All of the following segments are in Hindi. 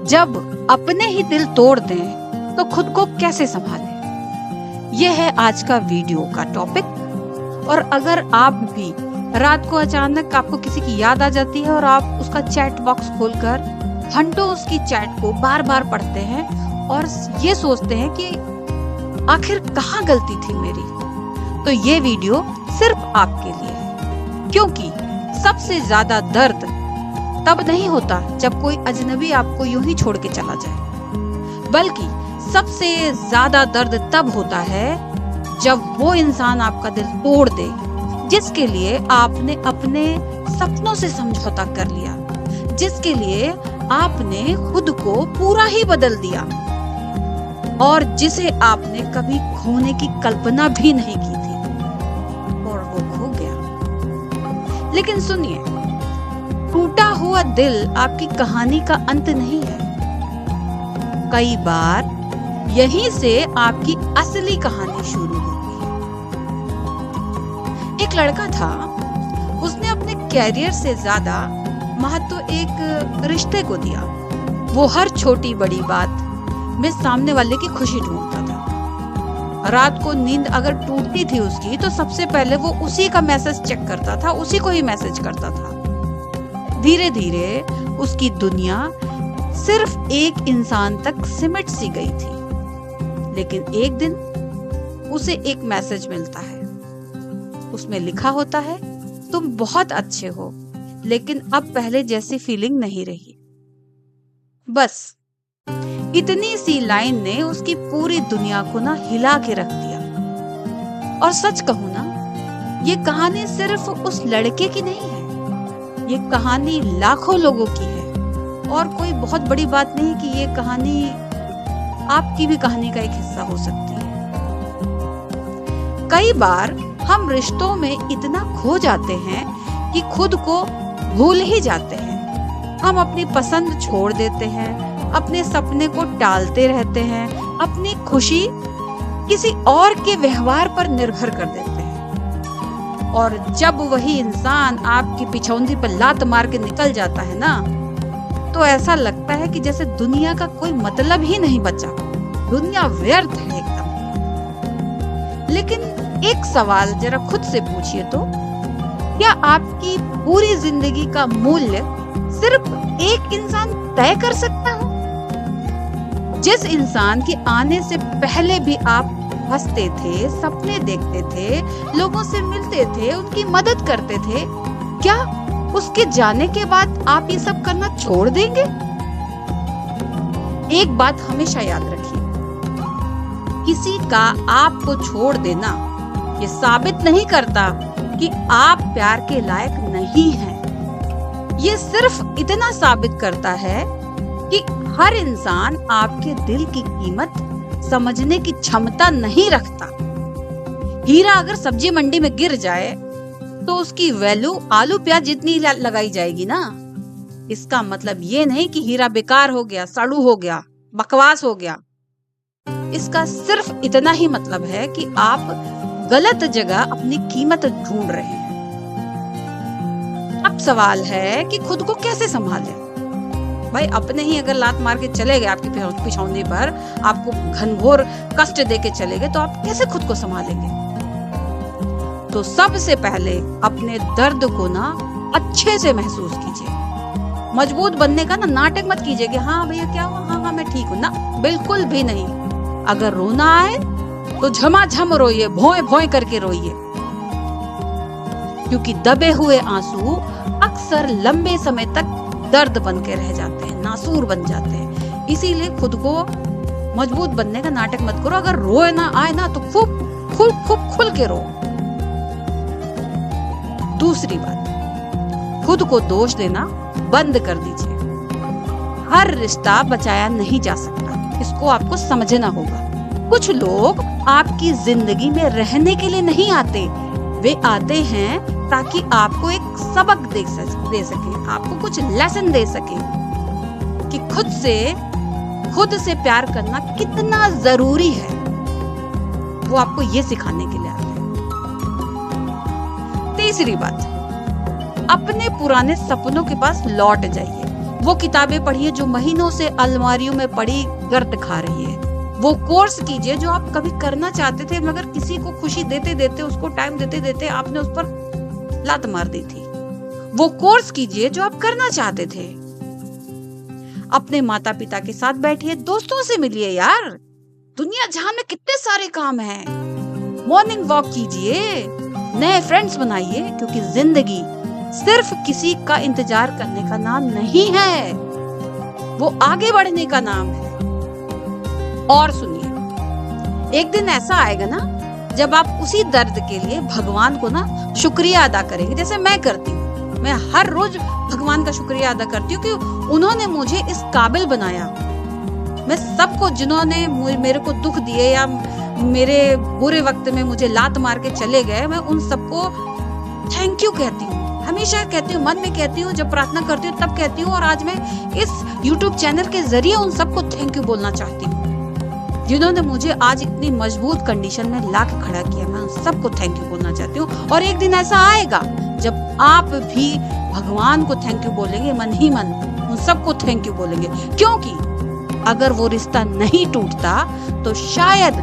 जब अपने ही दिल तोड़ दें तो खुद को कैसे संभालें, यह है आज का वीडियो का टॉपिक। और अगर आप भी रात को अचानक आपको किसी की याद आ जाती है और आप उसका चैट बॉक्स खोलकर घंटों उसकी चैट को बार बार पढ़ते हैं और ये सोचते हैं कि आखिर कहाँ गलती थी मेरी, तो ये वीडियो सिर्फ आपके लिए है। क्योंकि सबसे ज्यादा दर्द तब नहीं होता जब कोई अजनबी आपको यूं ही छोड़ के चला जाए, बल्कि सबसे ज्यादा दर्द तब होता है जब वो इंसान आपका दिल तोड़ दे जिसके लिए आपने अपने सपनों से समझौता कर लिया, जिसके लिए आपने खुद को पूरा ही बदल दिया और जिसे आपने कभी खोने की कल्पना भी नहीं की थी और वो खो गया। लेकिन सुनिए, टूटा हुआ दिल आपकी कहानी का अंत नहीं है। कई बार यहीं से आपकी असली कहानी शुरू होती है। एक लड़का था, उसने अपने कैरियर से ज्यादा महत्व एक रिश्ते को दिया। वो हर छोटी बड़ी बात में सामने वाले की खुशी ढूंढता था। रात को नींद अगर टूटती थी उसकी तो सबसे पहले वो उसी का मैसेज चेक करता था, उसी को ही मैसेज करता था। धीरे धीरे उसकी दुनिया सिर्फ एक इंसान तक सिमट सी गई थी। लेकिन एक दिन उसे एक मैसेज मिलता है। उसमें लिखा होता है, तुम बहुत अच्छे हो, लेकिन अब पहले जैसी फीलिंग नहीं रही। बस इतनी सी लाइन ने उसकी पूरी दुनिया को ना हिला के रख दिया। और सच कहूं ना, ये कहानी सिर्फ उस लड़के की नहीं है, ये कहानी लाखों लोगों की है। और कोई बहुत बड़ी बात नहीं कि ये कहानी आपकी भी कहानी का एक हिस्सा हो सकती है। कई बार हम रिश्तों में इतना खो जाते हैं कि खुद को भूल ही जाते हैं। हम अपनी पसंद छोड़ देते हैं, अपने सपने को टालते रहते हैं, अपनी खुशी किसी और के व्यवहार पर निर्भर कर देते हैं। और जब वही इंसान आपकी पिछौंदी पर लात मार के निकल जाता है ना, तो ऐसा लगता है कि जैसे दुनिया का कोई मतलब ही नहीं बचा, दुनिया व्यर्थ है एकदम। लेकिन एक सवाल जरा खुद से पूछिए तो, क्या आपकी पूरी जिंदगी का मूल्य सिर्फ एक इंसान तय कर सकता है? जिस इंसान के आने से पहले भी आप हंसते थे, सपने देखते थे, लोगों से मिलते थे, उनकी मदद करते थे, क्या उसके जाने के बाद आप ये सब करना छोड़ देंगे? एक बात हमेशा याद रखिए, किसी का आपको छोड़ देना ये साबित नहीं करता कि आप प्यार के लायक नहीं हैं। ये सिर्फ इतना साबित करता है कि हर इंसान आपके दिल की कीमत समझने की क्षमता नहीं रखता। हीरा अगर सब्जी मंडी में गिर जाए तो उसकी वैल्यू आलू प्याज जितनी लगाई जाएगी ना। इसका मतलब ये नहीं कि हीरा बेकार हो गया, साड़ू हो गया, बकवास हो गया। इसका सिर्फ इतना ही मतलब है कि आप गलत जगह अपनी कीमत ढूंढ रहे हैं। अब सवाल है कि खुद को कैसे संभालें। भाई, अपने ही अगर लात मार के चले गए आपकी पिछौंदी पर, आपको घनघोर कष्ट देके चले गए, तो आप कैसे खुद को संभालेंगे? तो सबसे पहले अपने दर्द को ना अच्छे से महसूस कीजिए। मजबूत बनने का ना नाटक मत कीजिए कि हाँ भैया क्या हुआ, हाँ मैं ठीक हूँ ना, बिल्कुल भी नहीं। अगर रोना आए तो झमाझम रोइए, भोए भोए करके रोइए, क्योंकि दबे हुए आंसू अक्सर लंबे समय तक दर्द बन के रह जाते हैं, नासूर बन जाते हैं। इसीलिए खुद को मजबूत बनने का नाटक मत करो। अगर रोए ना आए ना तो खूब खुल के रो। दूसरी बात, खुद को दोष देना बंद कर दीजिए। हर रिश्ता बचाया नहीं जा सकता, इसको आपको समझना होगा। कुछ लोग आपकी जिंदगी में रहने के लिए नहीं आते, वे आते हैं ताकि आपको एक सबक दे सके, आपको कुछ लेसन दे सके कि खुद से प्यार करना कितना जरूरी है। वो आपको ये सिखाने के लिए आते हैं। तीसरी बात, अपने पुराने सपनों के पास लौट जाइए। वो किताबें पढ़िए जो महीनों से अलमारियों में पड़ी गर्द खा रही है। वो कोर्स कीजिए जो आप कभी करना चाहते थे, मगर किसी को खुशी देते देते, उसको टाइम देते देते आपने उस पर लात मार दी थी। वो कोर्स कीजिए जो आप करना चाहते थे। अपने माता पिता के साथ बैठिए, दोस्तों से मिलिए यार, दुनिया जहां में कितने सारे काम हैं। मॉर्निंग वॉक कीजिए, नए फ्रेंड्स बनाइए, क्योंकि जिंदगी सिर्फ किसी का इंतजार करने का नाम नहीं है, वो आगे बढ़ने का नाम है। और सुनिए, एक दिन ऐसा आएगा ना जब आप उसी दर्द के लिए भगवान को ना शुक्रिया अदा करेंगे, जैसे मैं करती हूँ। मैं हर रोज भगवान का शुक्रिया अदा करती हूँ कि उन्होंने मुझे इस काबिल बनाया। मैं सबको, जिन्होंने मेरे को दुख दिए या मेरे बुरे वक्त में मुझे लात मार के चले गए, मैं उन सबको थैंक यू कहती हूँ। हमेशा कहती हूँ, मन में कहती हूँ, जब प्रार्थना करती हूँ तब कहती हूँ, और आज मैं इस YouTube चैनल के जरिए उन सबको थैंक यू बोलना चाहती हूँ, जिन्होंने मुझे आज इतनी मजबूत कंडीशन में ला के खड़ा किया। मैं उन सबको थैंक यू बोलना चाहती हूँ। और एक दिन ऐसा आएगा जब आप भी भगवान को थैंक यू बोलेंगे, मन ही मन उन सबको थैंक यू बोलेंगे, क्योंकि अगर वो रिश्ता नहीं टूटता तो शायद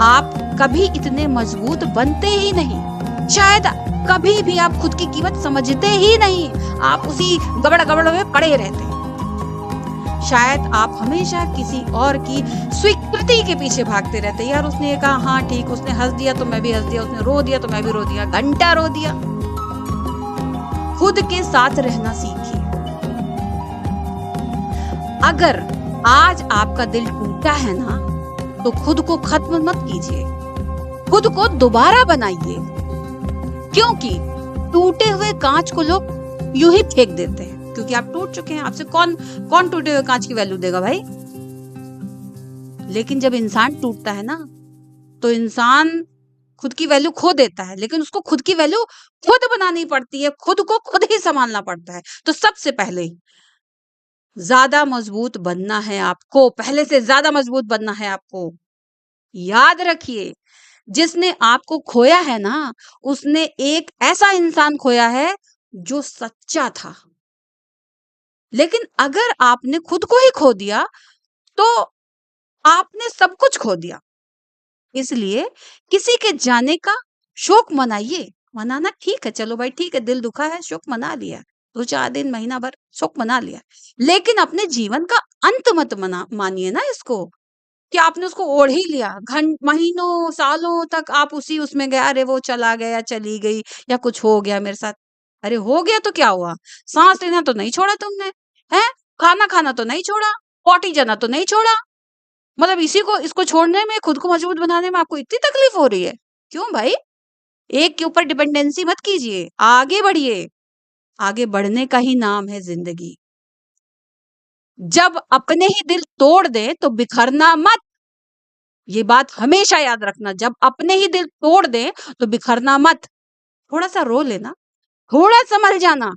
आप कभी इतने मजबूत बनते ही नहीं, शायद कभी भी आप खुद की कीमत समझते ही नहीं, आप उसी गबड़ में पड़े रहते। शायद आप हमेशा किसी और की स्वीकृति के पीछे भागते रहते। यार उसने ये कहा, हाँ ठीक, उसने हंस दिया तो मैं भी हंस दिया, उसने रो दिया तो मैं भी रो दिया, घंटा रो दिया। खुद के साथ रहना सीखिए। अगर आज आपका दिल टूटा है ना, तो खुद को खत्म मत कीजिए, खुद को दोबारा बनाइए, क्योंकि टूटे हुए कांच को लोग यूं ही फेंक देते हैं, क्योंकि आप टूट चुके हैं। आपसे कौन टूटे हुए कांच की वैल्यू देगा भाई? लेकिन जब इंसान टूटता है ना, तो इंसान खुद की वैल्यू खो देता है, लेकिन उसको खुद की वैल्यू खुद बनानी पड़ती है, खुद को खुद ही संभालना पड़ता है। तो सबसे पहले ज्यादा मजबूत बनना है आपको, पहले से ज्यादा मजबूत बनना है आपको। याद रखिए, जिसने आपको खोया है ना, उसने एक ऐसा इंसान खोया है जो सच्चा था। लेकिन अगर आपने खुद को ही खो दिया तो आपने सब कुछ खो दिया। इसलिए किसी के जाने का शोक मनाइए, मनाना ठीक है, चलो भाई ठीक है, दिल दुखा है, शोक मना लिया, 2-4 दिन, महीना भर शोक मना लिया, लेकिन अपने जीवन का अंत मत मानिए ना इसको कि आपने उसको ओढ़ ही लिया। महीनों सालों तक आप उसमें गए, अरे वो चला गया, चली गई, या कुछ हो गया मेरे साथ। अरे हो गया तो क्या हुआ? सांस लेना तो नहीं छोड़ा तुमने, है? खाना खाना तो नहीं छोड़ा, पॉटी जाना तो नहीं छोड़ा। मतलब इसको छोड़ने में, खुद को मजबूत बनाने में आपको इतनी तकलीफ हो रही है? क्यों भाई? एक के ऊपर डिपेंडेंसी मत कीजिए, आगे बढ़िए। आगे बढ़ने का ही नाम है जिंदगी। जब अपने ही दिल तोड़ दे तो बिखरना मत। ये बात हमेशा याद रखना, जब अपने ही दिल तोड़ दे तो बिखरना मत। थोड़ा सा रो लेना, थोड़ा संभल जाना,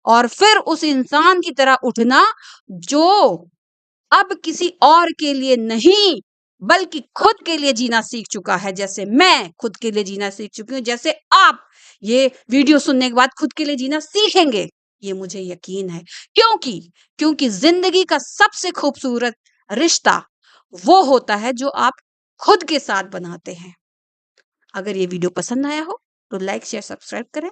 और फिर उस इंसान की तरह उठना जो अब किसी और के लिए नहीं, बल्कि खुद के लिए जीना सीख चुका है। जैसे मैं खुद के लिए जीना सीख चुकी हूँ, जैसे आप ये वीडियो सुनने के बाद खुद के लिए जीना सीखेंगे, ये मुझे यकीन है। क्योंकि जिंदगी का सबसे खूबसूरत रिश्ता वो होता है जो आप खुद के साथ बनाते हैं। अगर ये वीडियो पसंद आया हो तो लाइक, शेयर, सब्सक्राइब करें।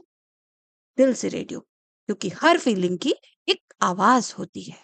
दिल से रेडियो, क्योंकि हर फीलिंग की एक आवाज होती है।